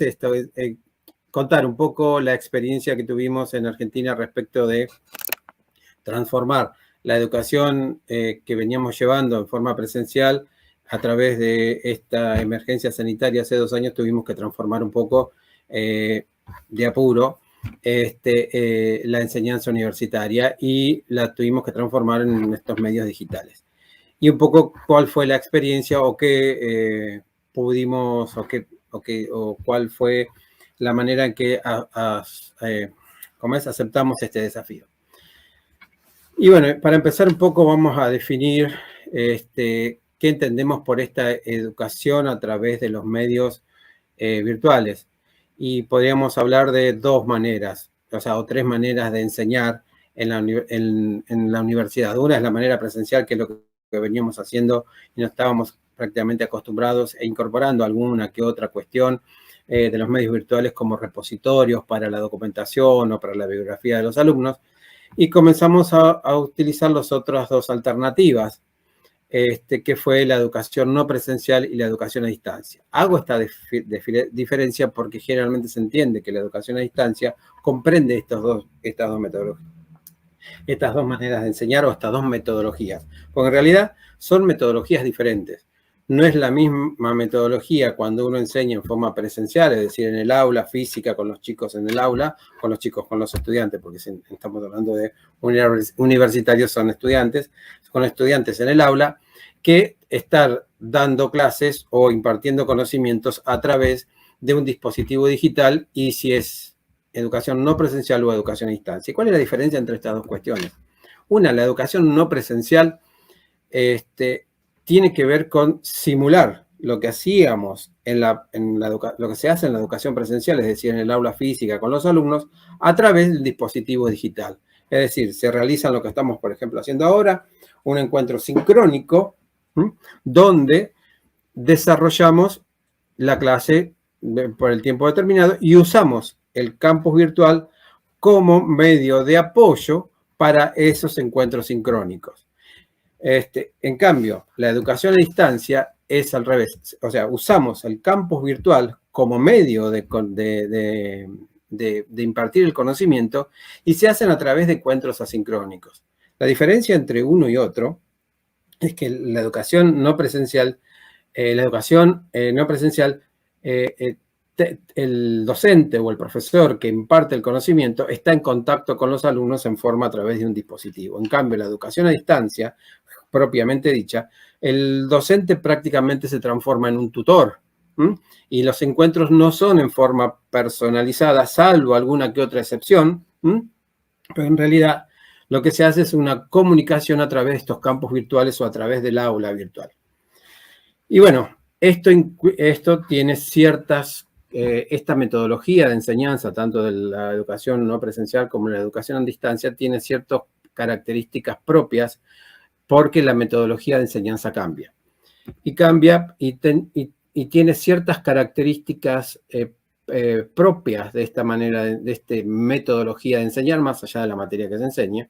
esto, contar un poco la experiencia que tuvimos en Argentina respecto de transformar la educación que veníamos llevando en forma presencial a través de esta emergencia sanitaria. Hace 2 años tuvimos que transformar un poco de apuro la enseñanza universitaria y la tuvimos que transformar en estos medios digitales. Y un poco cuál fue la experiencia o qué pudimos o cuál fue la manera en que aceptamos este desafío. Y bueno, para empezar un poco vamos a definir qué entendemos por esta educación a través de los medios virtuales. Y podríamos hablar de 2 maneras, o 3 maneras de enseñar en la universidad. Una es la manera presencial, que es lo que veníamos haciendo y no estábamos prácticamente acostumbrados e incorporando alguna que otra cuestión de los medios virtuales como repositorios para la documentación o para la bibliografía de los alumnos. Y comenzamos a utilizar las otras 2 alternativas, que fue la educación no presencial y la educación a distancia. Hago esta diferencia porque generalmente se entiende que la educación a distancia comprende estas dos metodologías, estas 2 maneras de enseñar o estas 2 metodologías, porque en realidad son metodologías diferentes. No es la misma metodología cuando uno enseña en forma presencial, es decir, en el aula física con los chicos en el aula, con los estudiantes, porque si estamos hablando de universitarios son estudiantes, con estudiantes en el aula, que estar dando clases o impartiendo conocimientos a través de un dispositivo digital y si es educación no presencial o educación a distancia. ¿Y cuál es la diferencia entre estas 2 cuestiones? Una, la educación no presencial tiene que ver con simular lo que hacíamos lo que se hace en la educación presencial, es decir, en el aula física con los alumnos, a través del dispositivo digital. Es decir, se realizan lo que estamos, por ejemplo, haciendo ahora, un encuentro sincrónico, donde desarrollamos la clase por el tiempo determinado y usamos el campus virtual como medio de apoyo para esos encuentros sincrónicos. En cambio, la educación a distancia es al revés. O sea, usamos el campus virtual como medio de impartir el conocimiento y se hacen a través de encuentros asincrónicos. La diferencia entre uno y otro es que la educación no presencial, el docente o el profesor que imparte el conocimiento está en contacto con los alumnos en forma a través de un dispositivo. En cambio, la educación a distancia, propiamente dicha, el docente prácticamente se transforma en un tutor, y los encuentros no son en forma personalizada, salvo alguna que otra excepción, pero en realidad lo que se hace es una comunicación a través de estos campos virtuales o a través del aula virtual. Y bueno, esto tiene esta metodología de enseñanza, tanto de la educación no presencial como de la educación a distancia, tiene ciertas características propias porque la metodología de enseñanza cambia. Y cambia y tiene ciertas características propias de esta manera, de esta metodología de enseñar, más allá de la materia que se enseña,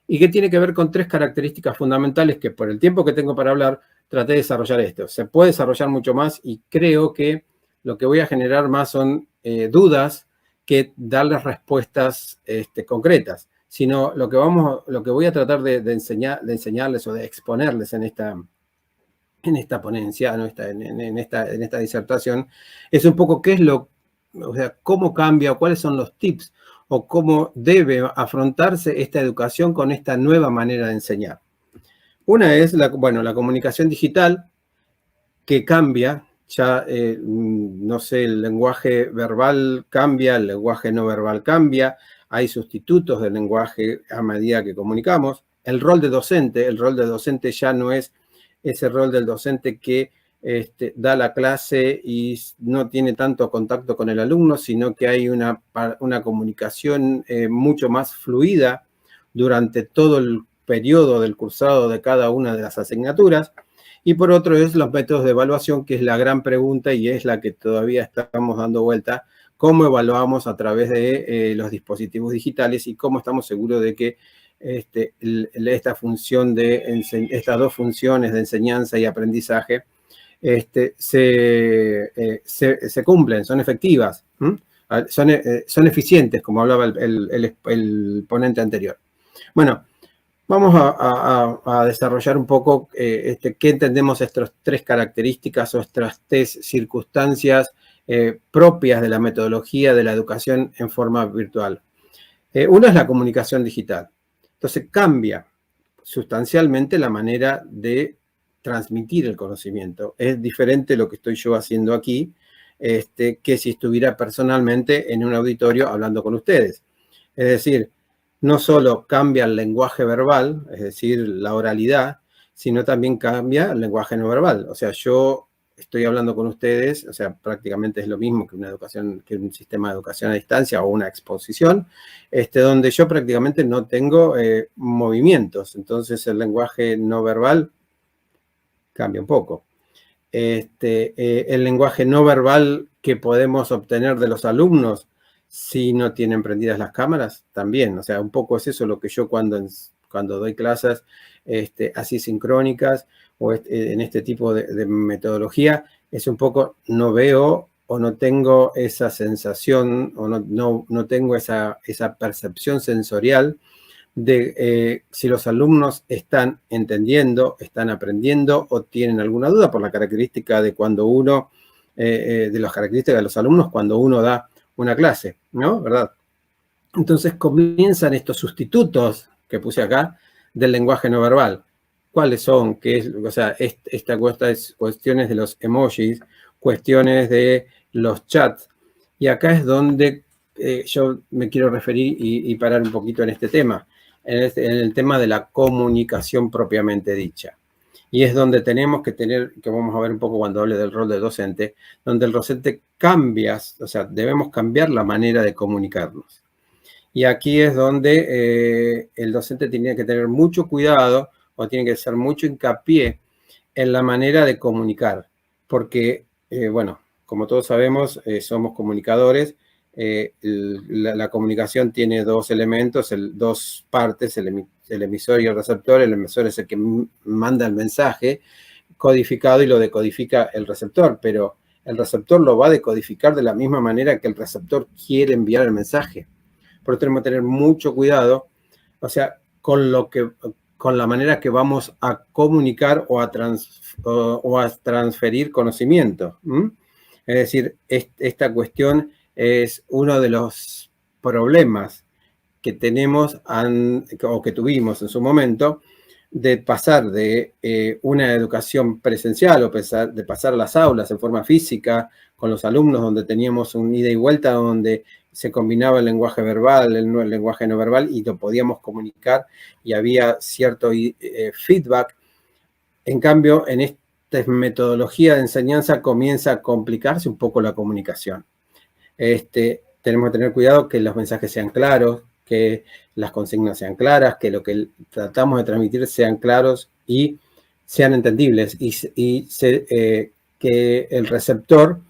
y que tiene que ver con 3 características fundamentales que por el tiempo que tengo para hablar, traté de desarrollar esto. Se puede desarrollar mucho más y creo que lo que voy a generar más son dudas que darles respuestas concretas, sino lo que voy a tratar de enseñarles o de exponerles en esta ponencia, en esta disertación, es un poco cómo cambia o cuáles son los tips o cómo debe afrontarse esta educación con esta nueva manera de enseñar. Una es la comunicación digital, que cambia, ya el lenguaje verbal cambia, el lenguaje no verbal cambia, hay sustitutos del lenguaje a medida que comunicamos. El rol de docente ya no es ese rol del docente que da la clase y no tiene tanto contacto con el alumno, sino que hay una comunicación mucho más fluida durante todo el periodo del cursado de cada una de las asignaturas. Y por otro es los métodos de evaluación, que es la gran pregunta y es la que todavía estamos dando vuelta. ¿Cómo evaluamos a través de los dispositivos digitales y cómo estamos seguros de que estas 2 funciones de enseñanza y aprendizaje se cumplen, son efectivas, son eficientes, como hablaba el ponente anterior. Bueno, vamos a desarrollar un poco qué entendemos estas tres características o estas tres circunstancias propias de la metodología de la educación en forma virtual. Una es la comunicación digital. Entonces cambia sustancialmente la manera de transmitir el conocimiento. Es diferente lo que estoy yo haciendo aquí que si estuviera personalmente en un auditorio hablando con ustedes. Es decir, no solo cambia el lenguaje verbal, es decir, la oralidad, sino también cambia el lenguaje no verbal. O sea, yo estoy hablando con ustedes, o sea, prácticamente es lo mismo que que un sistema de educación a distancia o una exposición, donde yo prácticamente no tengo movimientos. Entonces el lenguaje no verbal cambia un poco. El lenguaje no verbal que podemos obtener de los alumnos si no tienen prendidas las cámaras, también. O sea, un poco es eso lo que yo cuando doy clases así sincrónicas o en este tipo de metodología, es un poco no veo o no tengo esa sensación o no tengo esa percepción sensorial de si los alumnos están entendiendo, están aprendiendo o tienen alguna duda por la característica de cuando uno, de las características de los alumnos cuando uno da una clase, ¿no? ¿Verdad? Entonces comienzan estos sustitutos que puse acá del lenguaje no verbal. ¿Cuáles son? O sea, cuestiones de los emojis, cuestiones de los chats. Y acá es donde yo me quiero referir y parar un poquito en este tema, en el tema de la comunicación propiamente dicha. Y es donde tenemos que tener, que vamos a ver un poco cuando hable del rol del docente, donde el docente cambia, o sea, debemos cambiar la manera de comunicarnos. Y aquí es donde el docente tiene que tener mucho cuidado o tiene que hacer mucho hincapié en la manera de comunicar. Porque, bueno, como todos sabemos, somos comunicadores. La comunicación tiene dos elementos, dos partes, el emisor y el receptor. El emisor es el que manda el mensaje codificado y lo decodifica el receptor, pero el receptor lo va a decodificar de la misma manera que el receptor quiere enviar el mensaje. Por eso tenemos que tener mucho cuidado, o sea, con la manera que vamos a comunicar o a transferir conocimiento. Es decir, esta cuestión es uno de los problemas que tenemos o que tuvimos en su momento de pasar de una educación presencial o de pasar a las aulas en forma física con los alumnos donde teníamos un ida y vuelta donde se combinaba el lenguaje verbal, el lenguaje no verbal y lo podíamos comunicar y había cierto feedback. En cambio, en esta metodología de enseñanza comienza a complicarse un poco la comunicación. Tenemos que tener cuidado que los mensajes sean claros, que las consignas sean claras, que lo que tratamos de transmitir sean claros y sean entendibles y que el receptor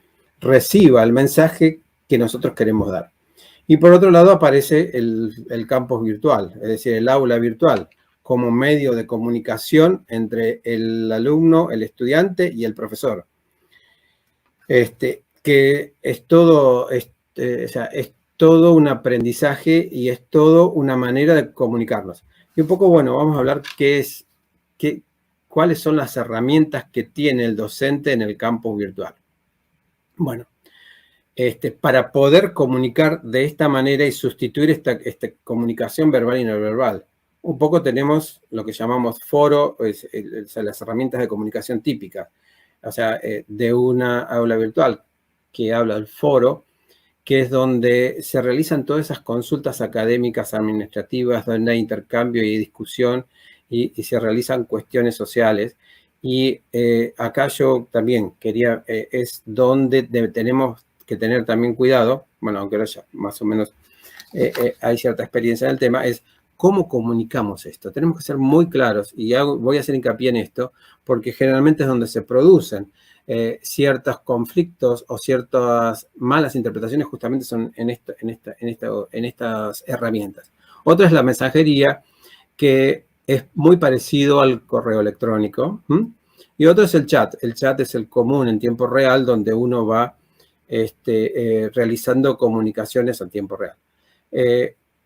reciba el mensaje que nosotros queremos dar. Y por otro lado aparece el campus virtual, es decir, el aula virtual, como medio de comunicación entre el alumno, el estudiante y el profesor. Que es todo, o sea, es todo un aprendizaje y es todo una manera de comunicarnos. Y un poco, bueno, vamos a hablar cuáles son las herramientas que tiene el docente en el campus virtual. Bueno, para poder comunicar de esta manera y sustituir esta comunicación verbal y no verbal. Un poco tenemos lo que llamamos foro, las herramientas de comunicación típicas, o sea, de una aula virtual que habla del foro, que es donde se realizan todas esas consultas académicas, administrativas, donde hay intercambio y discusión y se realizan cuestiones sociales. Y acá yo también quería, es donde tenemos que tener también cuidado, bueno, aunque ahora ya más o menos hay cierta experiencia en el tema, es cómo comunicamos esto. Tenemos que ser muy claros y voy a hacer hincapié en esto porque generalmente es donde se producen ciertos conflictos o ciertas malas interpretaciones justamente son en estas herramientas. Otra es la mensajería, que es muy parecido al correo electrónico Y otro es el chat. El chat es el común en tiempo real, donde uno va realizando comunicaciones en tiempo real.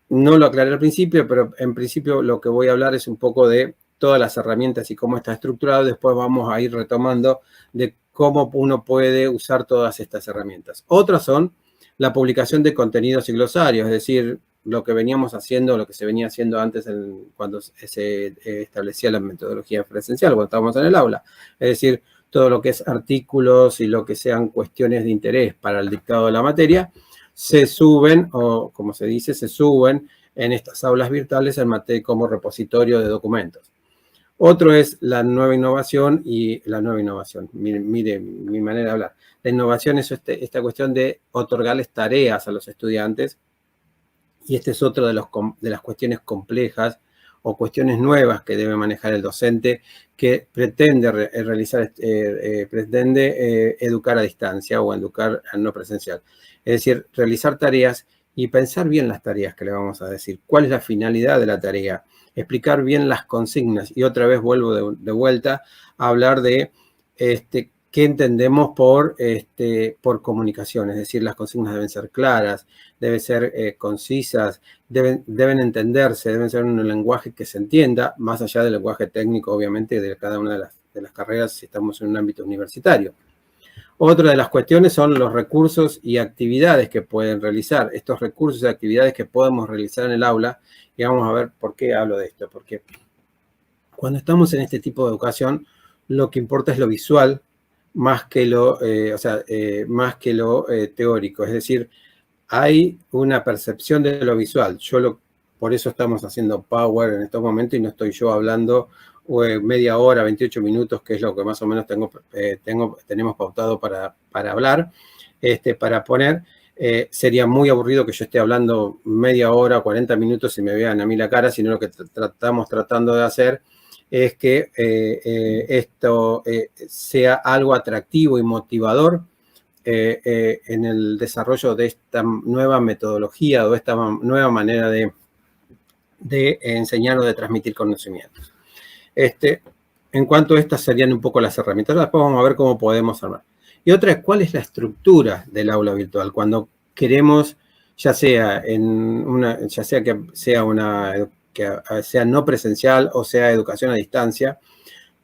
No lo aclaré al principio, pero en principio lo que voy a hablar es un poco de todas las herramientas y cómo está estructurado. Después vamos a ir retomando de cómo uno puede usar todas estas herramientas. Otras son la publicación de contenidos y glosarios, es decir, lo que veníamos haciendo, lo que se venía haciendo antes cuando se establecía la metodología presencial, cuando estábamos en el aula. Es decir, todo lo que es artículos y lo que sean cuestiones de interés para el dictado de la materia, se suben, o como se dice, se suben en estas aulas virtuales como repositorio de documentos. Otro es la nueva innovación mire mi manera de hablar. La innovación es esta cuestión de otorgarles tareas a los estudiantes, y este es otro de las cuestiones complejas o cuestiones nuevas que debe manejar el docente, que pretende educar a distancia o educar no presencial. Es decir, realizar tareas y pensar bien las tareas que le vamos a decir. ¿Cuál es la finalidad de la tarea? Explicar bien las consignas. Y otra vez vuelvo de vuelta a hablar de qué entendemos por comunicación. Es decir, las consignas deben ser claras, deben ser concisas, deben entenderse, deben ser un lenguaje que se entienda, más allá del lenguaje técnico, obviamente, de cada una de las carreras si estamos en un ámbito universitario. Otra de las cuestiones son los recursos y actividades que pueden realizar. Estos recursos y actividades que podemos realizar en el aula, y vamos a ver por qué hablo de esto. Porque cuando estamos en este tipo de educación, lo que importa es lo visual más que lo teórico. Es decir, hay una percepción de lo visual. Por eso estamos haciendo Power en estos momentos y no estoy yo hablando media hora, 28 minutos, que es lo que más o menos tenemos pautado para hablar, para poner. Sería muy aburrido que yo esté hablando media hora, 40 minutos y me vean a mí la cara, sino lo que estamos tratando de hacer es que esto sea algo atractivo y motivador en el desarrollo de esta nueva metodología o esta nueva manera de enseñar o de transmitir conocimientos. En cuanto a estas serían un poco las herramientas. Después vamos a ver cómo podemos armar. Y otra es cuál es la estructura del aula virtual. Cuando queremos, ya sea que sea no presencial o sea educación a distancia,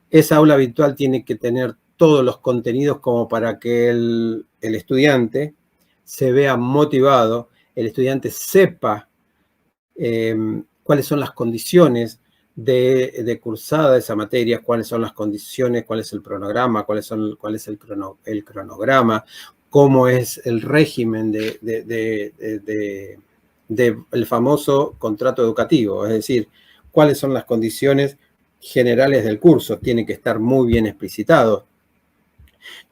esa aula virtual tiene que tener todos los contenidos como para que el estudiante se vea motivado, el estudiante sepa cuáles son las condiciones de cursada de esa materia, cuáles son las condiciones, cuál es el cronograma, cuál es el cronograma, cómo es el régimen del famoso contrato educativo, es decir, cuáles son las condiciones generales del curso. Tiene que estar muy bien explicitado,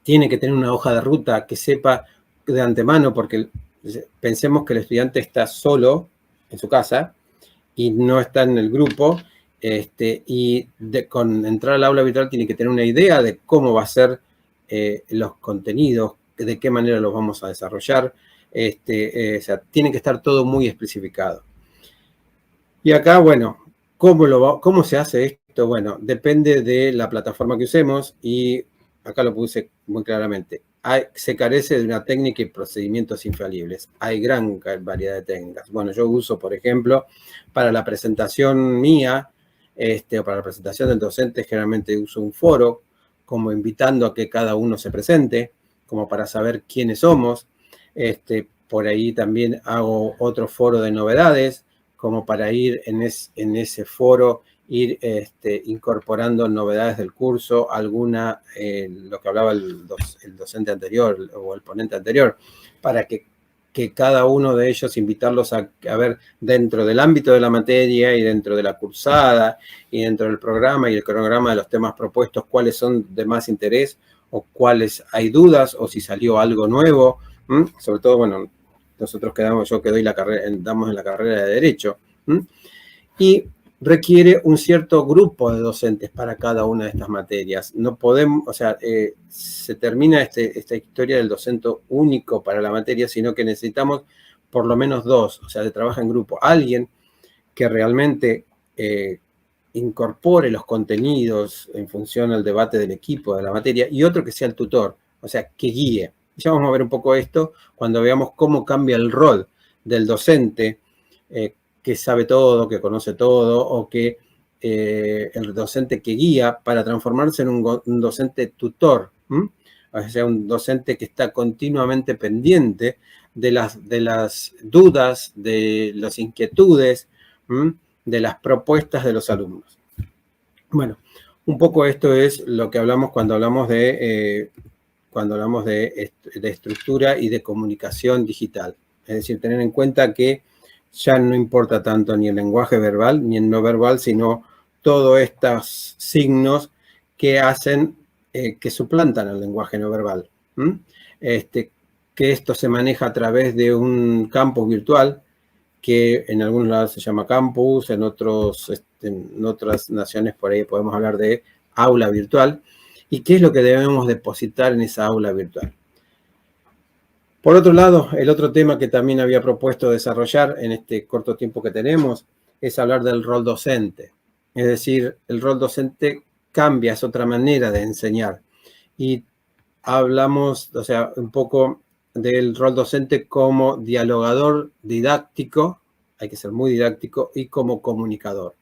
tiene que tener una hoja de ruta que sepa de antemano, porque pensemos que el estudiante está solo en su casa y no está en el grupo, con entrar al aula virtual tiene que tener una idea de cómo va a ser los contenidos, de qué manera los vamos a desarrollar, o sea, tiene que estar todo muy especificado. Y acá, bueno, ¿cómo se hace esto? Bueno, depende de la plataforma que usemos y acá lo puse muy claramente. Se carece de una técnica y procedimientos infalibles. Hay gran variedad de técnicas. Bueno, yo uso, por ejemplo, para la presentación mía, o para la presentación del docente, generalmente uso un foro, como invitando a que cada uno se presente, como para saber quiénes somos. Por ahí también hago otro foro de novedades, como para ir en ese foro, ir incorporando novedades del curso, lo que hablaba el docente anterior o el ponente anterior, para que cada uno de ellos invitarlos a ver dentro del ámbito de la materia y dentro de la cursada y dentro del programa y el cronograma de los temas propuestos, cuáles son de más interés o cuáles hay dudas o si salió algo nuevo. Sobre todo, bueno, nosotros damos en la carrera de Derecho. Y requiere un cierto grupo de docentes para cada una de estas materias. No podemos, o sea, se termina esta historia del docente único para la materia, sino que necesitamos por lo menos dos, o sea, se trabaja en grupo. Alguien que realmente incorpore los contenidos en función al debate del equipo, de la materia, y otro que sea el tutor, o sea, que guíe. Ya vamos a ver un poco esto cuando veamos cómo cambia el rol del docente, que sabe todo, que conoce todo, o que el docente que guía, para transformarse en un docente tutor, o sea, un docente que está continuamente pendiente de las dudas, de las inquietudes, de las propuestas de los alumnos. Bueno, un poco esto es lo que hablamos cuando hablamos de estructura y de comunicación digital. Es decir, tener en cuenta que ya no importa tanto ni el lenguaje verbal ni el no verbal, sino todos estos signos que hacen, que suplantan el lenguaje no verbal. Que esto se maneja a través de un campus virtual, que en algunos lados se llama campus, en otras naciones por ahí podemos hablar de aula virtual. ¿Y qué es lo que debemos depositar en esa aula virtual? Por otro lado, el otro tema que también había propuesto desarrollar en este corto tiempo que tenemos es hablar del rol docente. Es decir, el rol docente cambia, es otra manera de enseñar. Y hablamos, o sea, un poco del rol docente como dialogador didáctico, hay que ser muy didáctico, y como comunicador.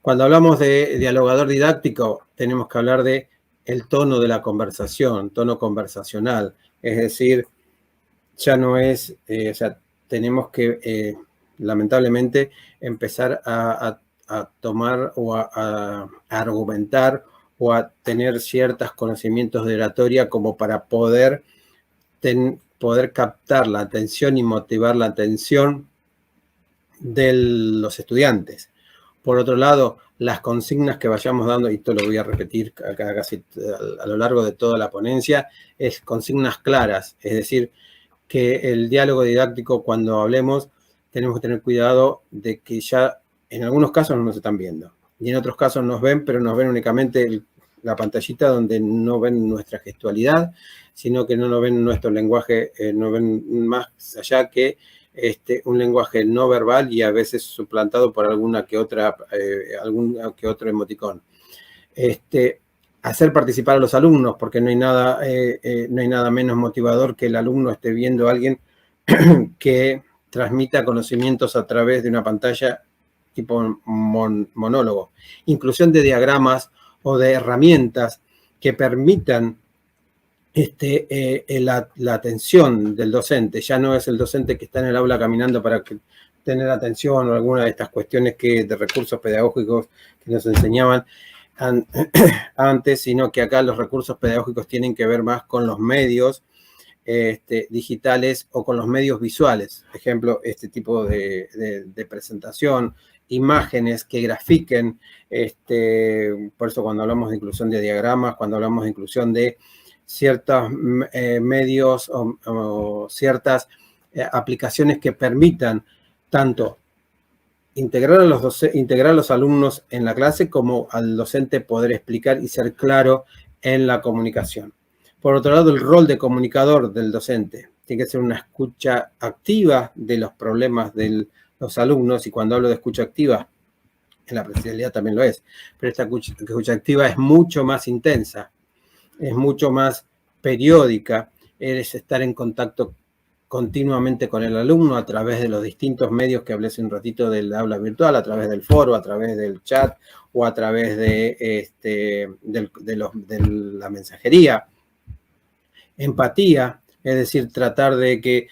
Cuando hablamos de dialogador didáctico, tenemos que hablar de el tono de la conversación, tono conversacional, es decir, ya no es, o sea, tenemos que, lamentablemente, empezar a tomar o a argumentar o a tener ciertos conocimientos de oratoria como para poder captar la atención y motivar la atención de los estudiantes. Por otro lado, las consignas que vayamos dando, y esto lo voy a repetir casi a lo largo de toda la ponencia, es consignas claras, es decir, que el diálogo didáctico, cuando hablemos, tenemos que tener cuidado de que ya en algunos casos no nos están viendo, y en otros casos nos ven, pero nos ven únicamente la pantallita donde no ven nuestra gestualidad, sino que no nos ven nuestro lenguaje, no ven más allá que un lenguaje no verbal y a veces suplantado por algún que otro emoticón. Hacer participar a los alumnos, porque no hay nada menos motivador que el alumno esté viendo a alguien que transmita conocimientos a través de una pantalla tipo monólogo. Inclusión de diagramas o de herramientas que permitan la atención del docente. Ya no es el docente que está en el aula caminando para tener atención o alguna de estas cuestiones de recursos pedagógicos que nos enseñaban antes, sino que acá los recursos pedagógicos tienen que ver más con los medios digitales o con los medios visuales. Por ejemplo, este tipo de presentación, imágenes que grafiquen, por eso cuando hablamos de inclusión de diagramas, cuando hablamos de inclusión de ciertos medios o ciertas aplicaciones que permitan tanto integrar a los alumnos en la clase como al docente poder explicar y ser claro en la comunicación. Por otro lado, el rol de comunicador del docente tiene que ser una escucha activa de los problemas de los alumnos, y cuando hablo de escucha activa, en la presencialidad también lo es, pero esta escucha activa es mucho más intensa, es mucho más periódica, es estar en contacto continuamente con el alumno a través de los distintos medios que hablé hace un ratito del aula virtual, a través del foro, a través del chat o a través de la mensajería. Empatía, es decir, tratar de que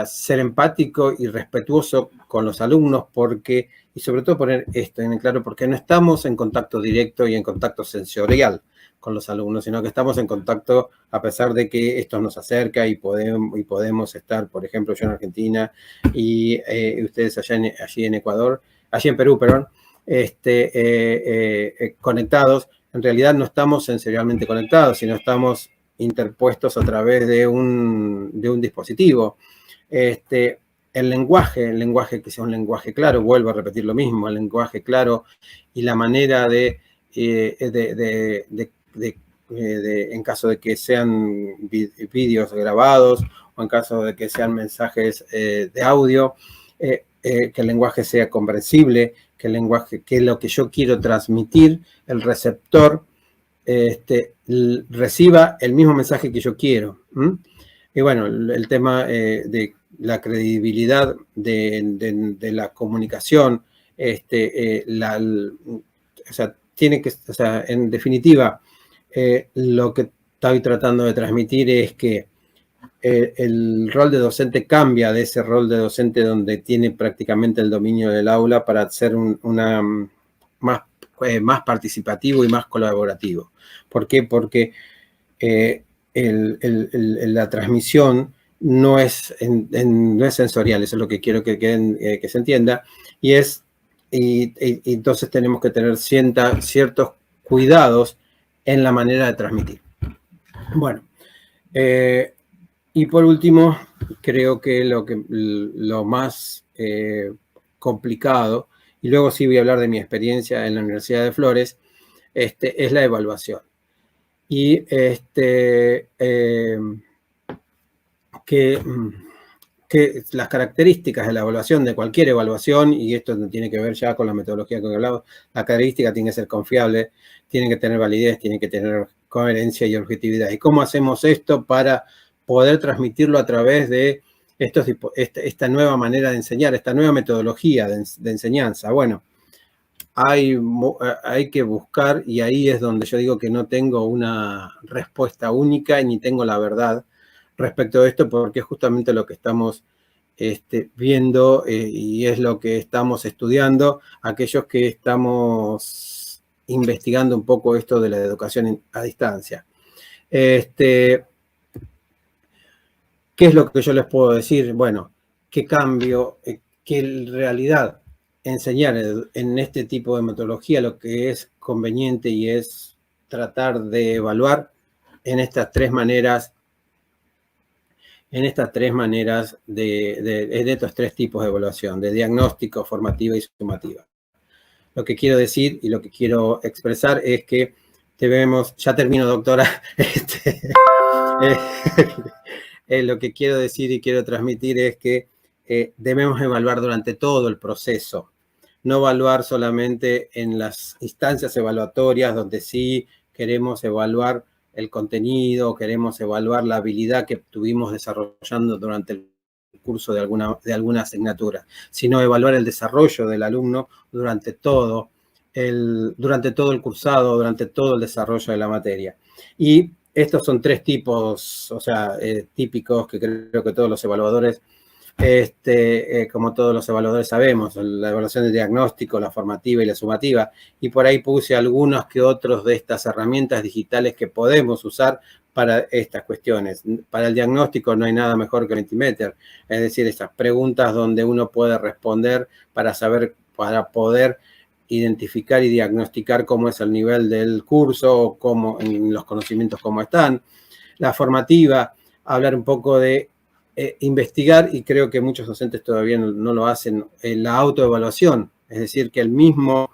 ser empático y respetuoso con los alumnos, y sobre todo poner esto en claro, porque no estamos en contacto directo y en contacto sensorial con los alumnos, sino que estamos en contacto a pesar de que esto nos acerca y podemos estar, por ejemplo, yo en Argentina y ustedes allí en Ecuador, allí en Perú, perdón, conectados. En realidad no estamos sensorialmente conectados, sino estamos interpuestos a través de un dispositivo. El lenguaje que sea un lenguaje claro, vuelvo a repetir lo mismo, el lenguaje claro y la manera en caso de que sean vídeos grabados o en caso de que sean mensajes de audio, que el lenguaje sea comprensible, que el lenguaje, que lo que yo quiero transmitir, el receptor, reciba el mismo mensaje que yo quiero. Y bueno, el tema de la credibilidad de la comunicación, o sea, tiene que, o sea, en definitiva, lo que estoy tratando de transmitir es que el rol de docente cambia de ese rol de docente donde tiene prácticamente el dominio del aula para ser más participativo y más colaborativo. ¿Por qué? Porque la transmisión no es sensorial, eso es lo que quiero que se entienda, y entonces tenemos que tener ciertos cuidados en la manera de transmitir. Bueno, y por último, creo que lo más complicado, y luego sí voy a hablar de mi experiencia en la Universidad de Flores, es la evaluación. Y que las características de la evaluación, de cualquier evaluación, y esto no tiene que ver ya con la metodología que he hablado, la característica tiene que ser confiable, tiene que tener validez, tiene que tener coherencia y objetividad. ¿Y cómo hacemos esto para poder transmitirlo a través de esta nueva manera de enseñar, esta nueva metodología de enseñanza? Bueno, hay que buscar, y ahí es donde yo digo que no tengo una respuesta única ni tengo la verdad respecto de esto, porque es justamente lo que estamos viendo y es lo que estamos estudiando, aquellos que estamos investigando un poco esto de la educación a distancia. ¿Qué es lo que yo les puedo decir? Bueno, qué cambio, que en realidad enseñar en este tipo de metodología lo que es conveniente y es tratar de evaluar en estas tres maneras, de estos tres tipos de evaluación, de diagnóstico, formativa y sumativa. Lo que quiero decir y lo que quiero expresar es que debemos, ya termino, doctora, lo que quiero decir y quiero transmitir es que debemos evaluar durante todo el proceso, no evaluar solamente en las instancias evaluatorias donde sí queremos evaluar el contenido, queremos evaluar la habilidad que estuvimos desarrollando durante el curso de alguna asignatura, sino evaluar el desarrollo del alumno durante todo el cursado, durante todo el desarrollo de la materia. Y estos son tres tipos, o sea, típicos que creo que todos los evaluadores, como todos los evaluadores sabemos, la evaluación de diagnóstico, la formativa y la sumativa, y por ahí puse algunos que otros de estas herramientas digitales que podemos usar para estas cuestiones. Para el diagnóstico no hay nada mejor que Mentimeter, es decir, estas preguntas donde uno puede responder para poder identificar y diagnosticar cómo es el nivel del curso, cómo en los conocimientos cómo están. La formativa, hablar un poco de investigar, y creo que muchos docentes todavía no lo hacen, la autoevaluación, es decir, que el mismo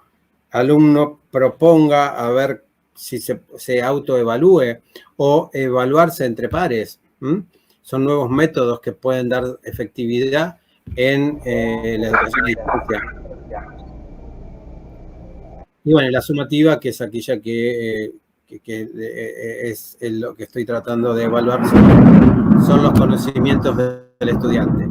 alumno proponga a ver si se autoevalúe o evaluarse entre pares. Son nuevos métodos que pueden dar efectividad en la educación a distancia. Y bueno, la sumativa, que es aquella que es lo que estoy tratando de evaluar, son los conocimientos del estudiante.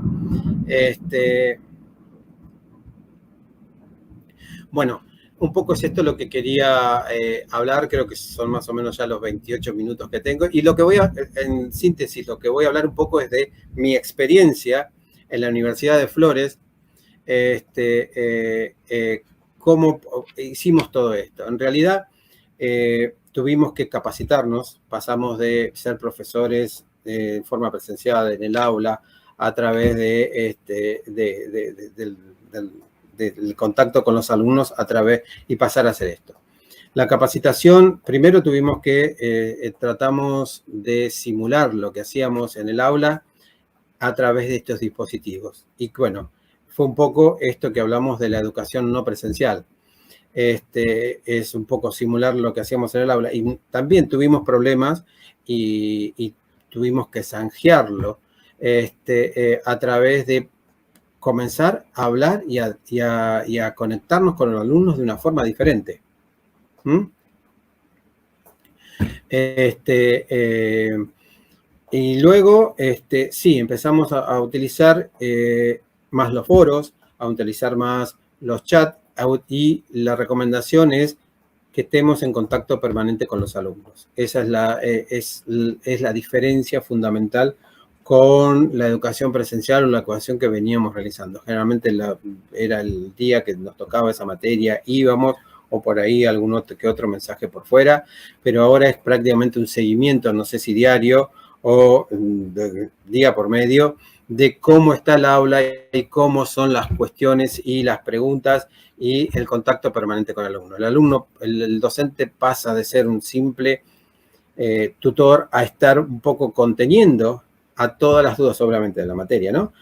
Bueno, un poco es esto lo que quería hablar, creo que son más o menos ya los 28 minutos que tengo, y lo que en síntesis, lo que voy a hablar un poco es de mi experiencia en la Universidad de Flores, cómo hicimos todo esto. En realidad, tuvimos que capacitarnos, pasamos de ser profesores de forma presencial en el aula a través del contacto con los alumnos y pasar a hacer esto. La capacitación, primero tratamos de simular lo que hacíamos en el aula a través de estos dispositivos. Y bueno, fue un poco esto que hablamos de la educación no presencial. Es un poco simular lo que hacíamos en el aula. Y también tuvimos problemas y tuvimos que zanjearlo a través de comenzar a hablar y a conectarnos con los alumnos de una forma diferente. Y luego, sí, empezamos a utilizar más los foros, a utilizar más los chats, y la recomendación es que estemos en contacto permanente con los alumnos. Esa es la diferencia fundamental con la educación presencial o la educación que veníamos realizando. Generalmente era el día que nos tocaba esa materia, íbamos, o por ahí algún otro mensaje por fuera, pero ahora es prácticamente un seguimiento, no sé si diario o día por medio, de cómo está el aula y cómo son las cuestiones y las preguntas y el contacto permanente con el alumno. El docente pasa de ser un simple tutor a estar un poco conteniendo a todas las dudas, obviamente, de la materia, ¿no?